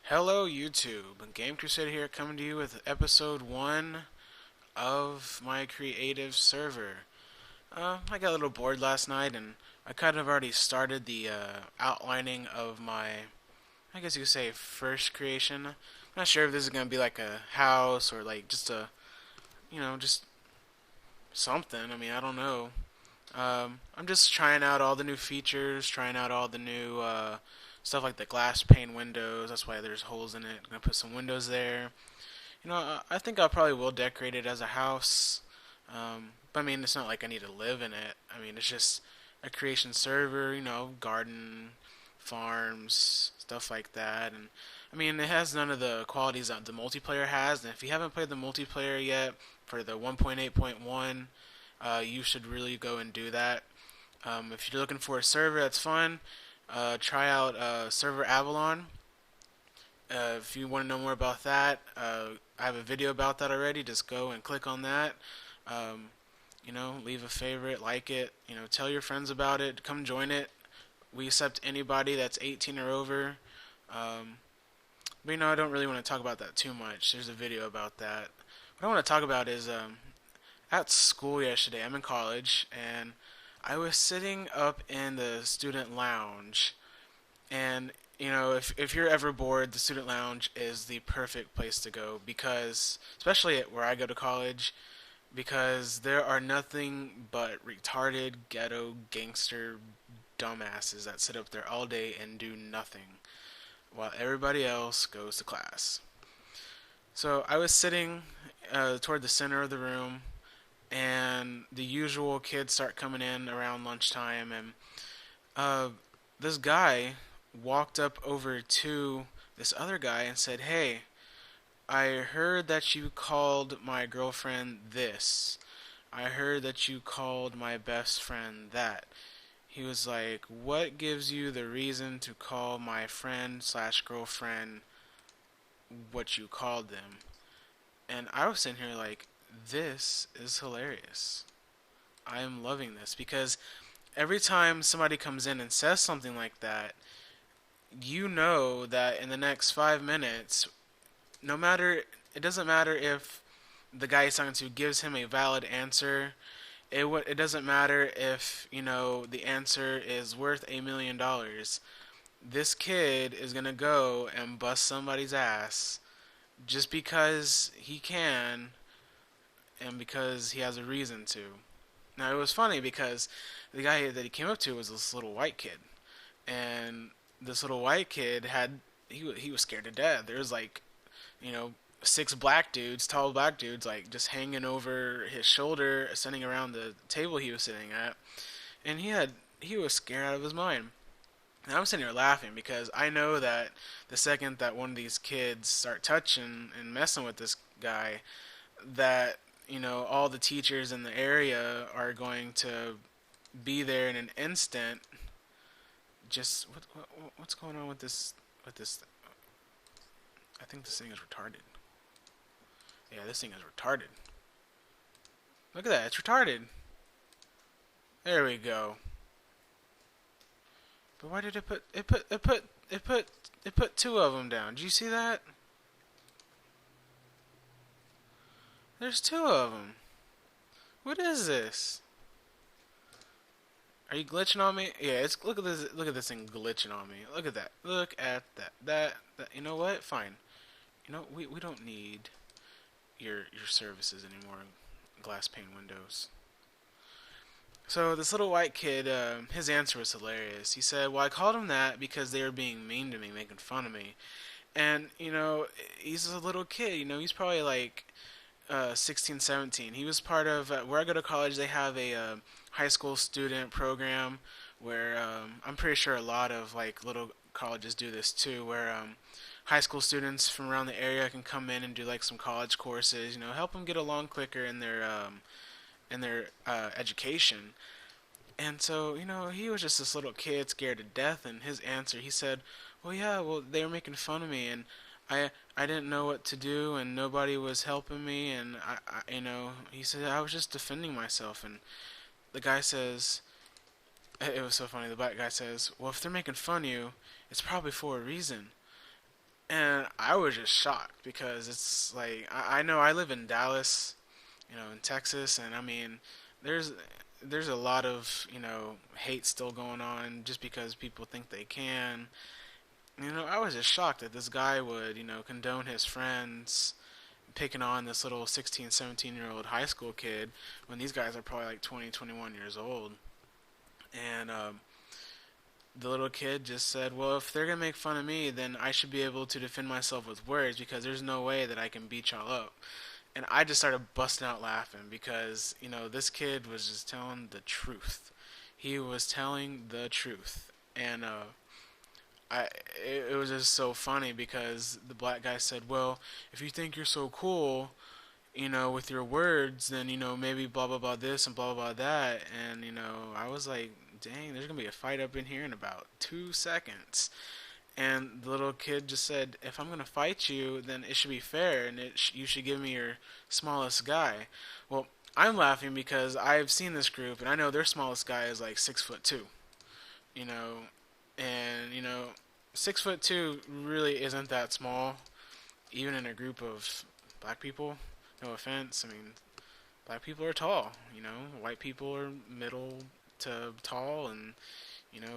Hello YouTube, Game Crusader here coming to you with episode 1 of my creative server. I got a little bored last night and I kind of already started the outlining of my, I guess you could say, first creation. I'm not sure if this is going to be like a house or like just a, just something. I mean, I don't know. I'm just trying out all the new features, trying out all the new stuff like the glass pane windows. That's why there's holes in it. I'm gonna put some windows there. I think I probably will decorate it as a house. But I mean, it's not like I need to live in it. I mean, it's just a creation server. Garden, farms, stuff like that. And I mean, it has none of the qualities that the multiplayer has. And if you haven't played the multiplayer yet for the 1.8.1, you should really go and do that. If you're looking for a server that's fun, try out Server Ep1. If you want to know more about that, I have a video about that already. Just go and click on that. Um, leave a favorite, like it. Tell your friends about it. Come join it. We accept anybody that's 18 or over. But I don't really want to talk about that too much. There's a video about that. What I want to talk about is at school yesterday. I'm in college, and I was sitting up in the student lounge, and if you're ever bored, the student lounge is the perfect place to go because, especially at where I go to college, because there are nothing but retarded ghetto gangster dumbasses that sit up there all day and do nothing while everybody else goes to class. So I was sitting toward the center of the room, and the usual kids start coming in around lunchtime, and uh, this guy walked up over to this other guy and said, "Hey, I heard that you called my girlfriend this. I heard that you called my best friend that." He was like, "What gives you the reason to call my friend slash girlfriend what you called them?" And I was sitting here like, this is hilarious. I am loving this because every time somebody comes in and says something like that, you know that in the next 5 minutes, no matter, it doesn't matter if the guy he's talking to gives him a valid answer. It doesn't matter if the answer is worth $1 million. This kid is gonna go and bust somebody's ass just because he can and because he has a reason to. Now it was funny because the guy that he came up to was this little white kid, and this little white kid he was scared to death. There was like you know six black dudes, tall black dudes, like just hanging over his shoulder, sitting around the table he was sitting at, and he was scared out of his mind. And I'm sitting here laughing because I know that the second that one of these kids start touching and messing with this guy, that all the teachers in the area are going to be there in an instant. Just what's going on with this? I think this thing is retarded. Yeah, this thing is retarded. Look at that, it's retarded. There we go. But why did it put two of them down? Did you see that? There's two of them. What is this? Are you glitching on me? Yeah, it's look at this thing glitching on me. Look at that. Look at that. That. You know what? Fine. We don't need your services anymore. Glass pane windows. So this little white kid, his answer was hilarious. He said, "Well, I called him that because they were being mean to me, making fun of me." And he's a little kid. He's probably like 16, 17. He was part of where I go to college. They have a high school student program where I'm pretty sure a lot of like little colleges do this too, where high school students from around the area can come in and do like some college courses. Help them get along quicker in their education. And so, he was just this little kid scared to death, and his answer, he said, "Well, yeah, well, they were making fun of me, and I didn't know what to do, and nobody was helping me, and he said I was just defending myself." And the guy says, it was so funny. The black guy says, "Well, if they're making fun of you, it's probably for a reason." And I was just shocked because it's like I know I live in Dallas, in Texas, and I mean, there's there's a lot of hate still going on just because people think they can. I was just shocked that this guy would condone his friends picking on this little 16, 17-year old high school kid when these guys are probably like 20, 21 years old. And the little kid just said, well, if they're going to make fun of me, then I should be able to defend myself with words because there's no way that I can beat y'all up. And I just started busting out laughing because, this kid was just telling the truth. He was telling the truth. And I it was just so funny because the black guy said, "Well, if you think you're so cool, with your words, then maybe blah blah blah this and blah blah blah that." And I was like, "Dang, there's gonna be a fight up in here in about 2 seconds." And the little kid just said, "If I'm gonna fight you, then it should be fair, and you should give me your smallest guy." Well, I'm laughing because I've seen this group, and I know their smallest guy is like 6'2". You know, and 6'2" really isn't that small, even in a group of black people. No offense, I mean, black people are tall. White people are middle to tall, and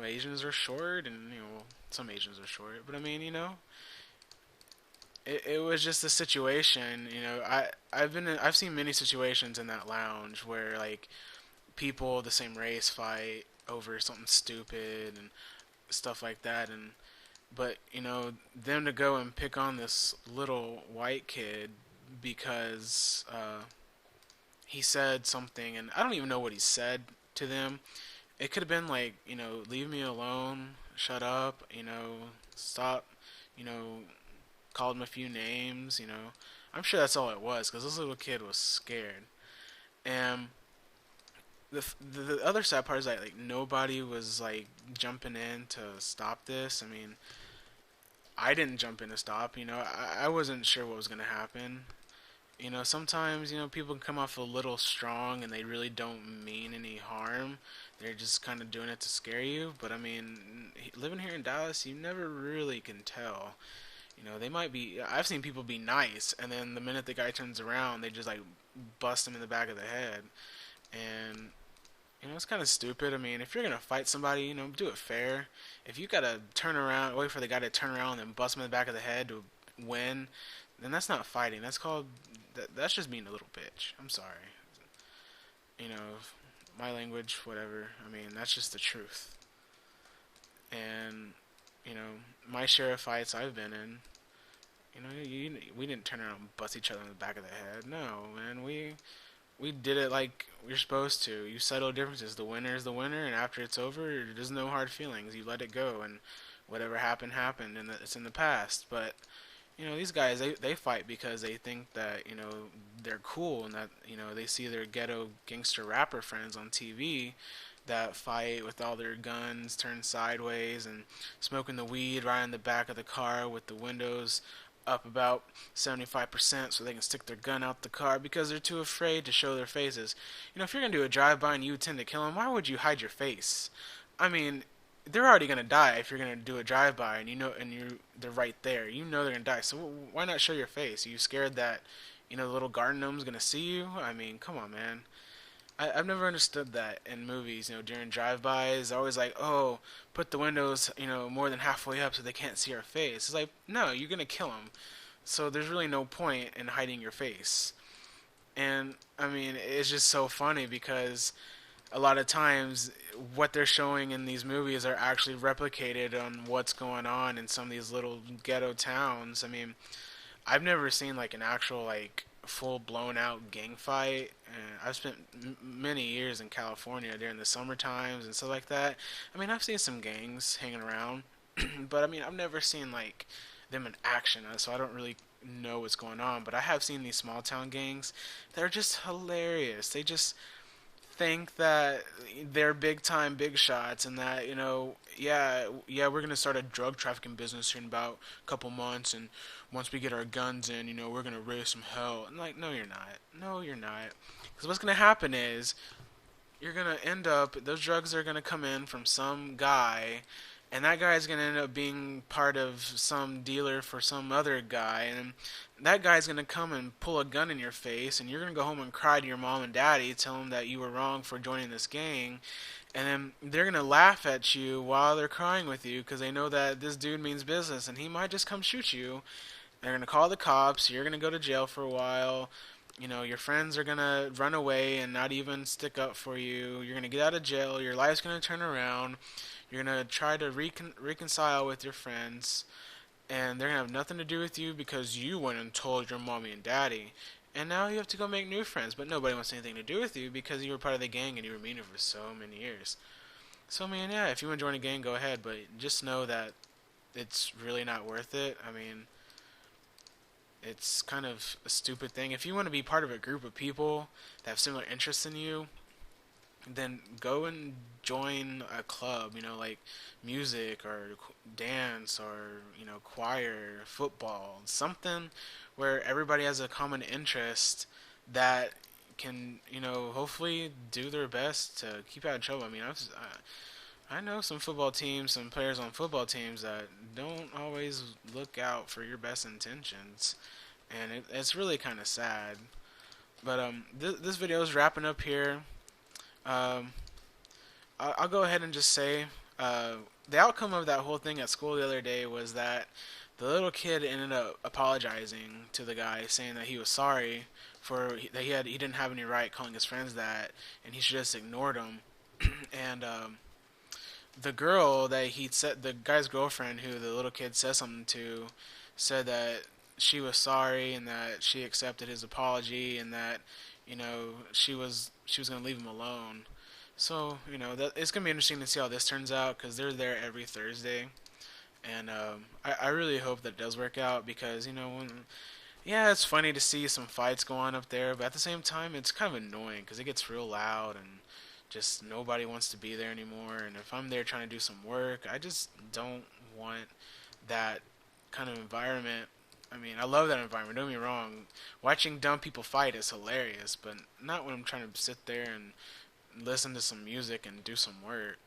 Asians are short, and some Asians are short. But I mean, it was just a situation. I've seen many situations in that lounge where like people of the same race fight over something stupid and stuff like that, and but them to go and pick on this little white kid because he said something, and I don't even know what he said to them. It could have been like, leave me alone, shut up, stop, you know, called him a few names. I'm sure that's all it was because this little kid was scared. And the other sad part is that like nobody was like jumping in to stop this. I mean, I didn't jump in to stop. I wasn't sure what was gonna happen. Sometimes people can come off a little strong and they really don't mean any harm. They're just kind of doing it to scare you. But I mean, living here in Dallas, you never really can tell. They might be. I've seen people be nice, and then the minute the guy turns around, they just like bust him in the back of the head. And it's kind of stupid. I mean, if you're gonna fight somebody, do it fair. If you gotta turn around, wait for the guy to turn around and then bust him in the back of the head to win, then that's not fighting. That's just being a little bitch. I'm sorry. You know, my language, whatever. I mean, that's just the truth. And my share of fights I've been in, we didn't turn around and bust each other in the back of the head. No, man, we did it like we're supposed to. You settle differences. The winner is the winner, and after it's over, there's no hard feelings. You let it go, and whatever happened happened, and it's in the past. But these guys they fight because they think that they're cool, and that they see their ghetto gangster rapper friends on TV that fight with all their guns turned sideways and smoking the weed right in the back of the car with the windows up about 75% so they can stick their gun out the car because they're too afraid to show their faces. If you're going to do a drive-by and you intend to kill them, why would you hide your face? I mean, they're already going to die if you're going to do a drive-by and they're right there. They're going to die. So why not show your face? Are you scared that, the little garden gnome's going to see you? I mean, come on, man. I've never understood that in movies. During drive-bys, they're always like, "Oh, put the windows, more than halfway up so they can't see our face." It's like, no, you're gonna kill them, so there's really no point in hiding your face. And I mean, it's just so funny because a lot of times what they're showing in these movies are actually replicated on what's going on in some of these little ghetto towns. I mean, I've never seen like an actual like full blown out gang fight. I've spent many years in California during the summer times and stuff like that. I mean, I've seen some gangs hanging around, but I mean, I've never seen like them in action, so I don't really know what's going on. But I have seen these small town gangs that are just hilarious. They just think that they're big time big shots and that yeah we're gonna start a drug trafficking business here in about a couple months, and once we get our guns in we're gonna raise some hell. And like, no you're not, because what's gonna happen is you're gonna end up, those drugs are gonna come in from some guy and that guy's gonna end up being part of some dealer for some other guy, and that guy's gonna come and pull a gun in your face, and you're gonna go home and cry to your mom and daddy, tell them that you were wrong for joining this gang, and then they're gonna laugh at you while they're crying with you because they know that this dude means business, and he might just come shoot you. They're gonna call the cops. You're gonna go to jail for a while. You know, your friends are gonna run away and not even stick up for you. You're gonna get out of jail. Your life's gonna turn around. You're gonna try to reconcile with your friends, and they're gonna have nothing to do with you because you went and told your mommy and daddy. And now you have to go make new friends, but nobody wants anything to do with you because you were part of the gang and you were mean for so many years. So, man, yeah, if you want to join a gang, go ahead, but just know that it's really not worth it. I mean, it's kind of a stupid thing. If you want to be part of a group of people that have similar interests in you, then go and join a club, you know, like music or dance or, you know, choir, football, something where everybody has a common interest that can, you know, hopefully do their best to keep out of trouble. I mean, I know some football teams, some players on football teams that don't always look out for your best intentions, and it's really kind of sad. But this video is wrapping up here. Um, I'll go ahead and just say the outcome of that whole thing at school the other day was that the little kid ended up apologizing to the guy, saying that he was sorry for that he didn't have any right calling his friends that, and he should just ignored them. And the girl that he said, the guy's girlfriend, who the little kid said something to, said that she was sorry and that she accepted his apology and that, you know, she was gonna leave him alone. So, you know, that it's gonna be interesting to see how this turns out because they're there every Thursday, and I really hope that it does work out because, you know, yeah, it's funny to see some fights go on up there, but at the same time, it's kind of annoying because it gets real loud and just nobody wants to be there anymore. And if I'm there trying to do some work, I just don't want that kind of environment. I mean, I love that environment, don't get me wrong. Watching dumb people fight is hilarious, but not when I'm trying to sit there and listen to some music and do some work.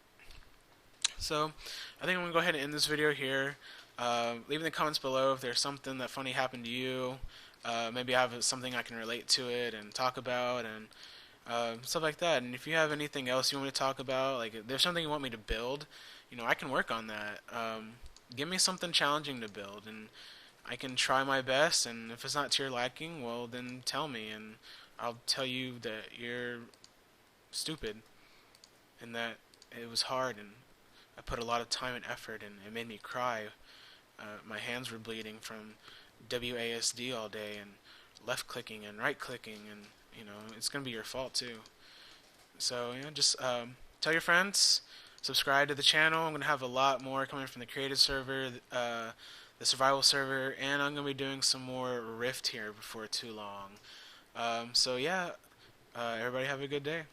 So, I think I'm going to go ahead and end this video here. Leave in the comments below if there's something that funny happened to you. Maybe I have something I can relate to it and talk about and stuff like that. And if you have anything else you want me to talk about, like if there's something you want me to build, you know, I can work on that. Give me something challenging to build, and I can try my best. And if it's not to your liking, well, then tell me, and I'll tell you that you're stupid and that it was hard, and I put a lot of time and effort, and it made me cry. My hands were bleeding from WASD all day and left clicking and right clicking, and you know it's gonna be your fault too. So you know, just tell your friends, subscribe to the channel. I'm gonna have a lot more coming from the creative server, the survival server, and I'm gonna be doing some more Rift here before too long. So yeah, everybody have a good day.